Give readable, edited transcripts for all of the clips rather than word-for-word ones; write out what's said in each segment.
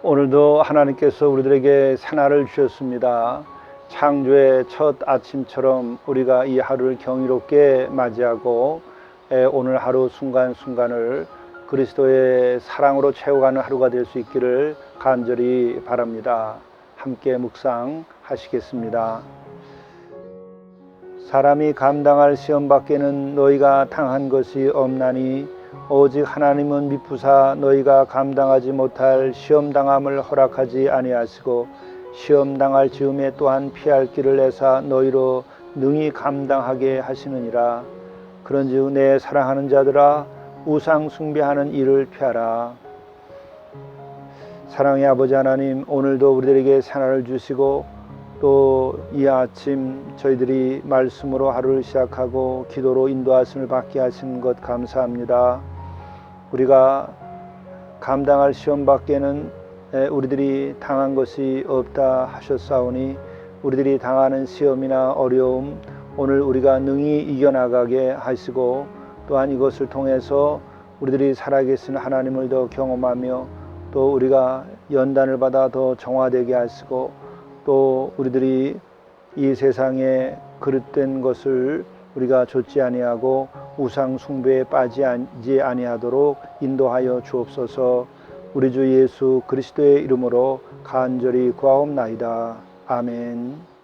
오늘도 하나님께서 우리들에게 새날을 주셨습니다. 창조의 첫 아침처럼 우리가 이 하루를 경이롭게 맞이하고 오늘 하루 순간순간을 그리스도의 사랑으로 채워가는 하루가 될 수 있기를 간절히 바랍니다. 함께 묵상하시겠습니다. 사람이 감당할 시험 밖에는 너희가 당한 것이 없나니 오직 하나님은 미쁘사 너희가 감당하지 못할 시험당함을 허락하지 아니하시고 시험당할 즈음에 또한 피할 길을 내사 너희로 능히 감당하게 하시느니라. 그런즉 내 사랑하는 자들아 우상 숭배하는 일을 피하라. 사랑의 아버지 하나님, 오늘도 우리들에게 새날을 주시고 또 이 아침 저희들이 말씀으로 하루를 시작하고 기도로 인도하심을 받게 하신 것 감사합니다. 우리가 감당할 시험 밖에는 우리들이 당한 것이 없다 하셨사오니 우리들이 당하는 시험이나 어려움 오늘 우리가 능히 이겨나가게 하시고 또한 이것을 통해서 우리들이 살아계신 하나님을 더 경험하며 또 우리가 연단을 받아 더 정화되게 하시고 또 우리들이 이 세상에 그릇된 것을 우리가 좇지 아니하고 우상 숭배에 빠지지 아니하도록 인도하여 주옵소서. 우리 주 예수 그리스도의 이름으로 간절히 구하옵나이다. 아멘.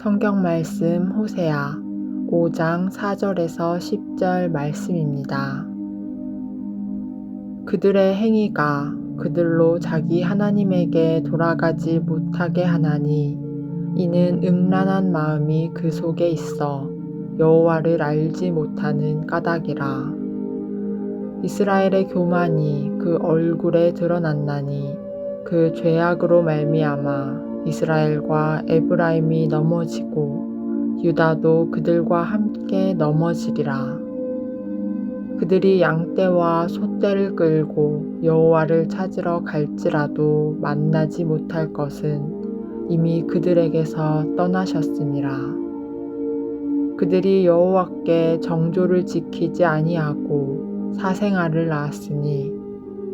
성경 말씀 호세아 5장 4절에서 10절 말씀입니다. 그들의 행위가 그들로 자기 하나님에게 돌아가지 못하게 하나니 이는 음란한 마음이 그 속에 있어 여호와를 알지 못하는 까닭이라. 이스라엘의 교만이 그 얼굴에 드러났나니 그 죄악으로 말미암아 이스라엘과 에브라임이 넘어지고 유다도 그들과 함께 넘어지리라. 그들이 양떼와 소떼를 끌고 여호와를 찾으러 갈지라도 만나지 못할 것은 이미 그들에게서 떠나셨음이라. 그들이 여호와께 정조를 지키지 아니하고 사생아를 낳았으니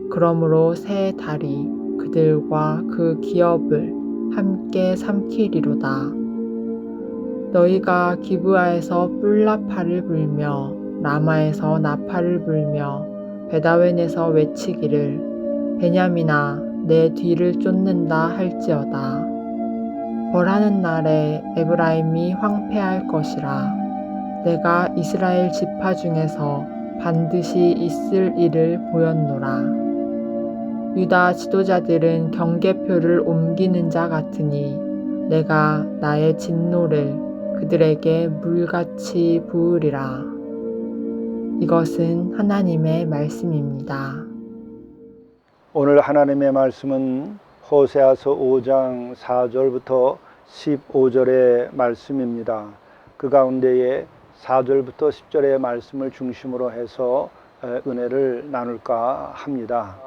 그러므로 새 달이 그들과 그 기업을 함께 삼키리로다. 너희가 기브아에서 뿔나팔을 불며 라마에서 나팔을 불며 베다웬에서 외치기를 베냐민아 내 뒤를 쫓는다 할지어다. 벌하는 날에 에브라임이 황폐할 것이라. 내가 이스라엘 지파 중에서 반드시 있을 일을 보였노라. 유다 지도자들은 경계표를 옮기는 자 같으니 내가 나의 진노를 그들에게 물같이 부으리라. 이것은 하나님의 말씀입니다. 오늘 하나님의 말씀은 호세아서 5장 4절부터 15절의 말씀입니다. 그 가운데에 4절부터 10절의 말씀을 중심으로 해서 은혜를 나눌까 합니다.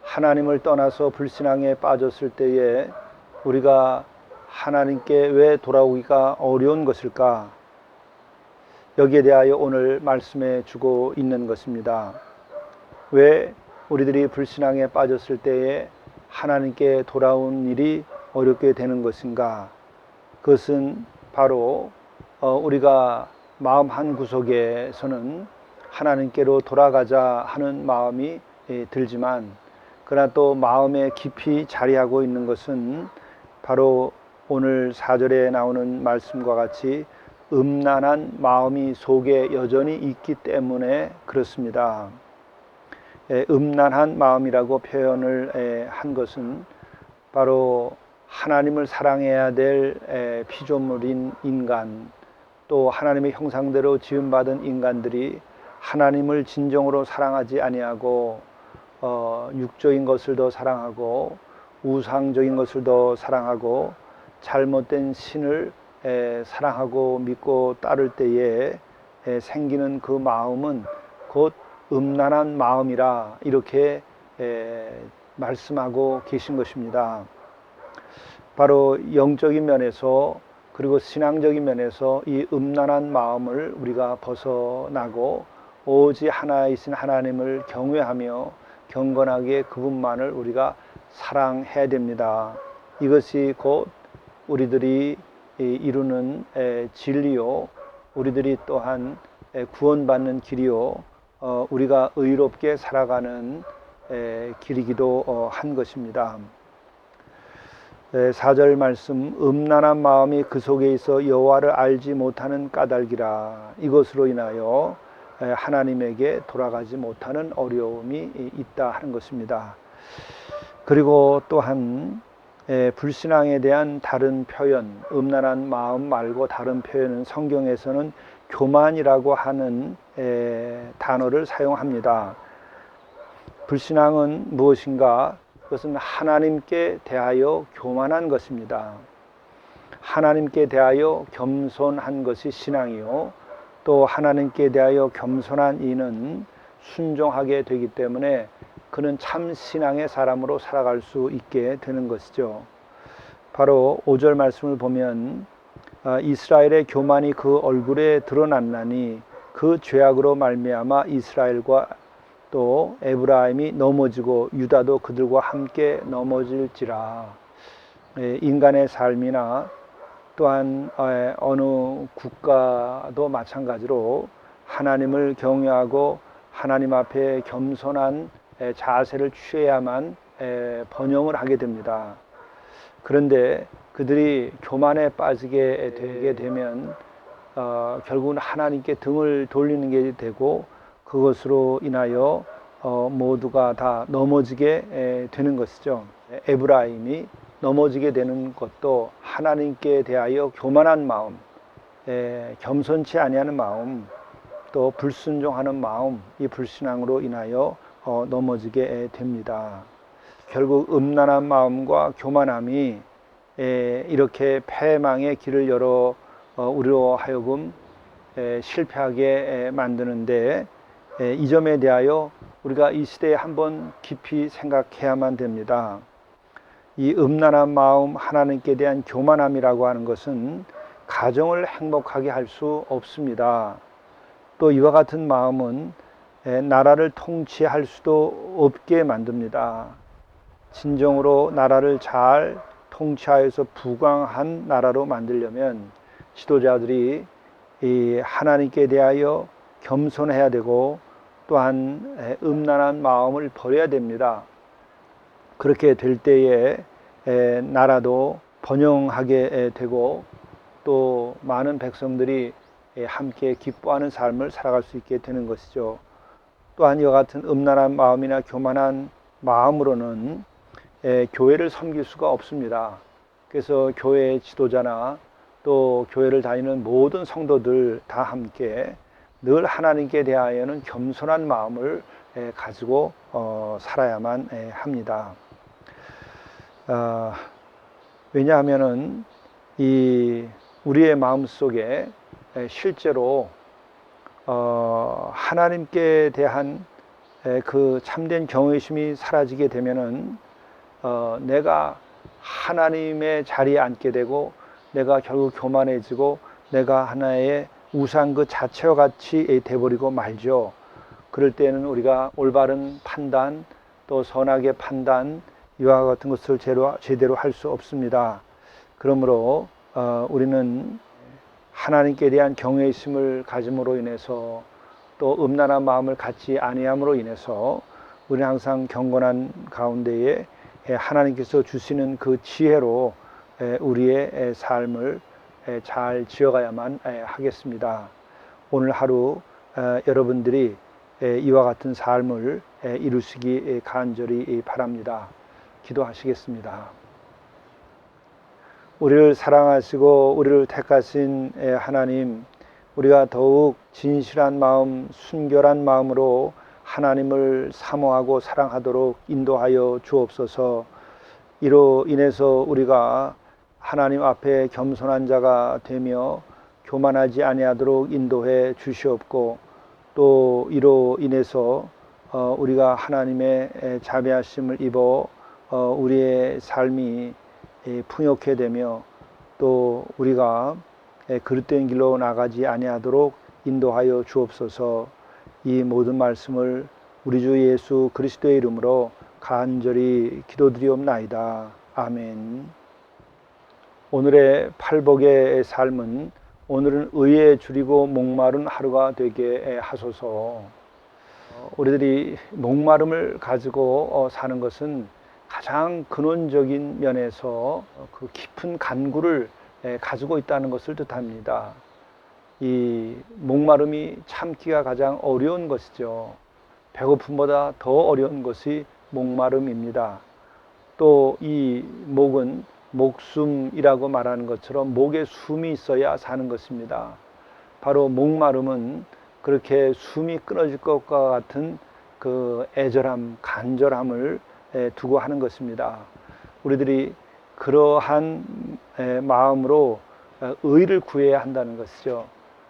하나님을 떠나서 불신앙에 빠졌을 때에 우리가 하나님께 왜 돌아오기가 어려운 것일까? 여기에 대하여 오늘 말씀해 주고 있는 것입니다. 왜 우리들이 불신앙에 빠졌을 때에 하나님께 돌아온 일이 어렵게 되는 것인가? 그것은 바로 우리가 마음 한 구석에서는 하나님께로 돌아가자 하는 마음이 들지만 그러나 또 마음에 깊이 자리하고 있는 것은 바로 오늘 4절에 나오는 말씀과 같이 음란한 마음이 속에 여전히 있기 때문에 그렇습니다. 음란한 마음이라고 표현을 한 것은 바로 하나님을 사랑해야 될 피조물인 인간, 또 하나님의 형상대로 지음받은 인간들이 하나님을 진정으로 사랑하지 아니하고 육적인 것을 더 사랑하고 우상적인 것을 더 사랑하고 잘못된 신을 사랑하고 믿고 따를 때에 생기는 그 마음은 곧 음란한 마음이라 이렇게 말씀하고 계신 것입니다. 바로 영적인 면에서 그리고 신앙적인 면에서 이 음란한 마음을 우리가 벗어나고 오직 하나이신 하나님을 경외하며 경건하게 그분만을 우리가 사랑해야 됩니다. 이것이 곧 우리들이 이루는 진리요, 우리들이 또한 구원받는 길이요, 우리가 의롭게 살아가는 길이기도 한 것입니다. 4절 말씀, 음란한 마음이 그 속에 있어 여호와를 알지 못하는 까닭이라. 이것으로 인하여 하나님에게 돌아가지 못하는 어려움이 있다 하는 것입니다. 그리고 또한 불신앙에 대한 다른 표현, 음란한 마음 말고 다른 표현은 성경에서는 교만이라고 하는 단어를 사용합니다. 불신앙은 무엇인가? 그것은 하나님께 대하여 교만한 것입니다. 하나님께 대하여 겸손한 것이 신앙이요, 또 하나님께 대하여 겸손한 이는 순종하게 되기 때문에 그는 참 신앙의 사람으로 살아갈 수 있게 되는 것이죠. 바로 5절 말씀을 보면 이스라엘의 교만이 그 얼굴에 드러났나니 그 죄악으로 말미암아 이스라엘과 또 에브라임이 넘어지고 유다도 그들과 함께 넘어질지라. 인간의 삶이나 또한 어느 국가도 마찬가지로 하나님을 경외하고 하나님 앞에 겸손한 자세를 취해야만 번영을 하게 됩니다. 그런데 그들이 교만에 빠지게 되게 되면 결국은 하나님께 등을 돌리는 게 되고 그것으로 인하여 모두가 다 넘어지게 되는 것이죠. 에브라임이 넘어지게 되는 것도 하나님께 대하여 교만한 마음, 겸손치 아니하는 마음, 또 불순종하는 마음, 이 불신앙으로 인하여 넘어지게 됩니다. 결국 음란한 마음과 교만함이 이렇게 패망의 길을 열어 우리로 하여금 실패하게 만드는데, 이 점에 대하여 우리가 이 시대에 한번 깊이 생각해야만 됩니다. 이 음란한 마음, 하나님께 대한 교만함이라고 하는 것은 가정을 행복하게 할 수 없습니다. 또 이와 같은 마음은 나라를 통치할 수도 없게 만듭니다. 진정으로 나라를 잘 통치하여서 부강한 나라로 만들려면 지도자들이 이 하나님께 대하여 겸손해야 되고 또한 음란한 마음을 버려야 됩니다. 그렇게 될 때에 나라도 번영하게 되고 또 많은 백성들이 함께 기뻐하는 삶을 살아갈 수 있게 되는 것이죠. 또한 이와 같은 음란한 마음이나 교만한 마음으로는 교회를 섬길 수가 없습니다. 그래서 교회의 지도자나 또 교회를 다니는 모든 성도들 다 함께 늘 하나님께 대하여는 겸손한 마음을 가지고 살아야만 합니다. 왜냐하면은 이 우리의 마음 속에 실제로 하나님께 대한 그 참된 경외심이 사라지게 되면은 내가 하나님의 자리에 앉게 되고 내가 결국 교만해지고 내가 하나의 우상 그 자체와 같이 돼버리고 말죠. 그럴 때는 우리가 올바른 판단 또 선악의 판단 이와 같은 것을 제대로 할 수 없습니다. 그러므로 우리는 하나님께 대한 경외심을 가짐으로 인해서 또 음란한 마음을 갖지 아니함으로 인해서 우리는 항상 경건한 가운데에 하나님께서 주시는 그 지혜로 우리의 삶을 잘 지어가야만 하겠습니다. 오늘 하루 여러분들이 이와 같은 삶을 이루시기 간절히 바랍니다. 기도하시겠습니다. 우리를 사랑하시고 우리를 택하신 하나님, 우리가 더욱 진실한 마음, 순결한 마음으로 하나님을 사모하고 사랑하도록 인도하여 주옵소서. 이로 인해서 우리가 하나님 앞에 겸손한 자가 되며 교만하지 아니하도록 인도해 주시옵고, 또 이로 인해서 우리가 하나님의 자비하심을 입어 우리의 삶이 풍요케 되며 또 우리가 그릇된 길로 나가지 아니하도록 인도하여 주옵소서. 이 모든 말씀을 우리 주 예수 그리스도의 이름으로 간절히 기도드리옵나이다. 아멘. 오늘의 팔복의 삶은 오늘은 의에 줄이고 목마른 하루가 되게 하소서. 우리들이 목마름을 가지고 사는 것은 가장 근원적인 면에서 그 깊은 간구를 가지고 있다는 것을 뜻합니다. 이 목마름이 참기가 가장 어려운 것이죠. 배고픔보다 더 어려운 것이 목마름입니다. 또 이 목은 목숨이라고 말하는 것처럼 목에 숨이 있어야 사는 것입니다. 바로 목마름은 그렇게 숨이 끊어질 것과 같은 그 애절함, 간절함을 두고 하는 것입니다. 우리들이 그러한 마음으로 의를 구해야 한다는 것이죠.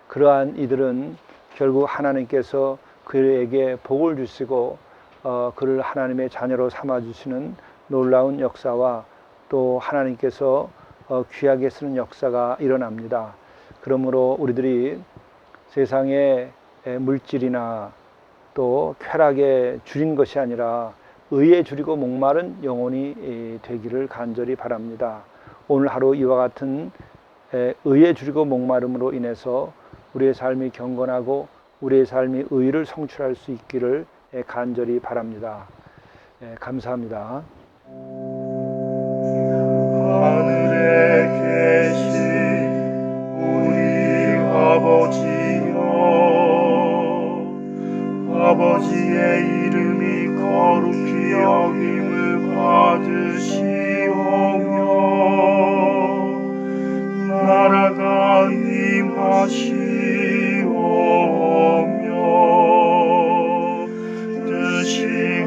그러한 이들은 결국 하나님께서 그에게 복을 주시고 그를 하나님의 자녀로 삼아주시는 놀라운 역사와 또 하나님께서 귀하게 쓰는 역사가 일어납니다. 그러므로 우리들이 세상의 물질이나 또 쾌락에 줄인 것이 아니라 의에 줄이고 목마른 영혼이 되기를 간절히 바랍니다. 오늘 하루 이와 같은 의에 줄이고 목마름으로 인해서 우리의 삶이 경건하고 우리의 삶이 의를 성취할 수 있기를 간절히 바랍니다. 감사합니다. 하늘에 계신 우리 아버지여, 아버지의 이름이 거룩히 여김을 받으시오며 나라가 임하시오며 뜻이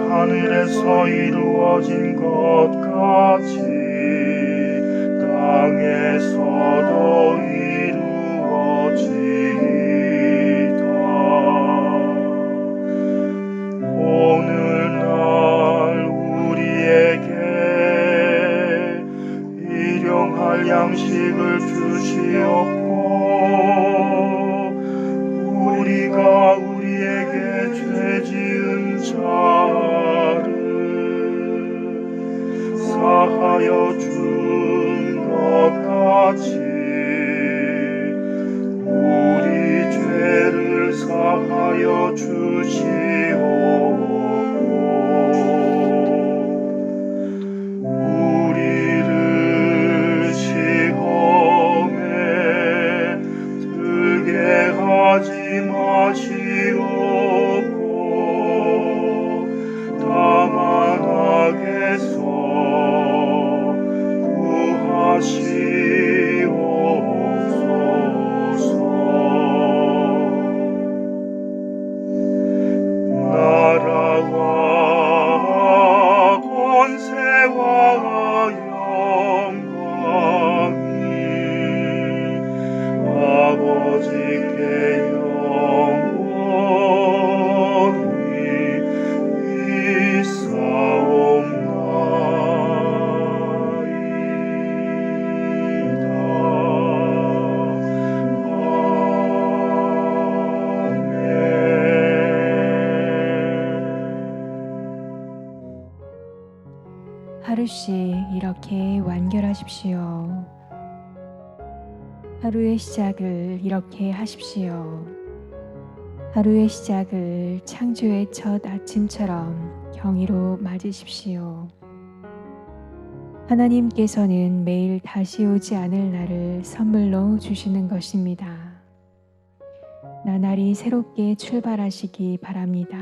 하늘에서 이루어진 것 같이 땅에서도 이루어지이다. 오늘날 우리에게 일용할 양식을 주시옵고 우리가 우리에게 죄 지은 자를 사하여 준 것 같이 우리 죄를 사하여 주시옵고 우리를 시험에 들게 하지 마시옵고 다만 악에서 구하시옵소서. 나라와 권세와 영광이 아버지께 영원히 하루씩 이렇게 완결하십시오. 하루의 시작을 이렇게 하십시오. 하루의 시작을 창조의 첫 아침처럼 경의로 맞으십시오. 하나님께서는 매일 다시 오지 않을 날을 선물로 주시는 것입니다. 나날이 새롭게 출발하시기 바랍니다.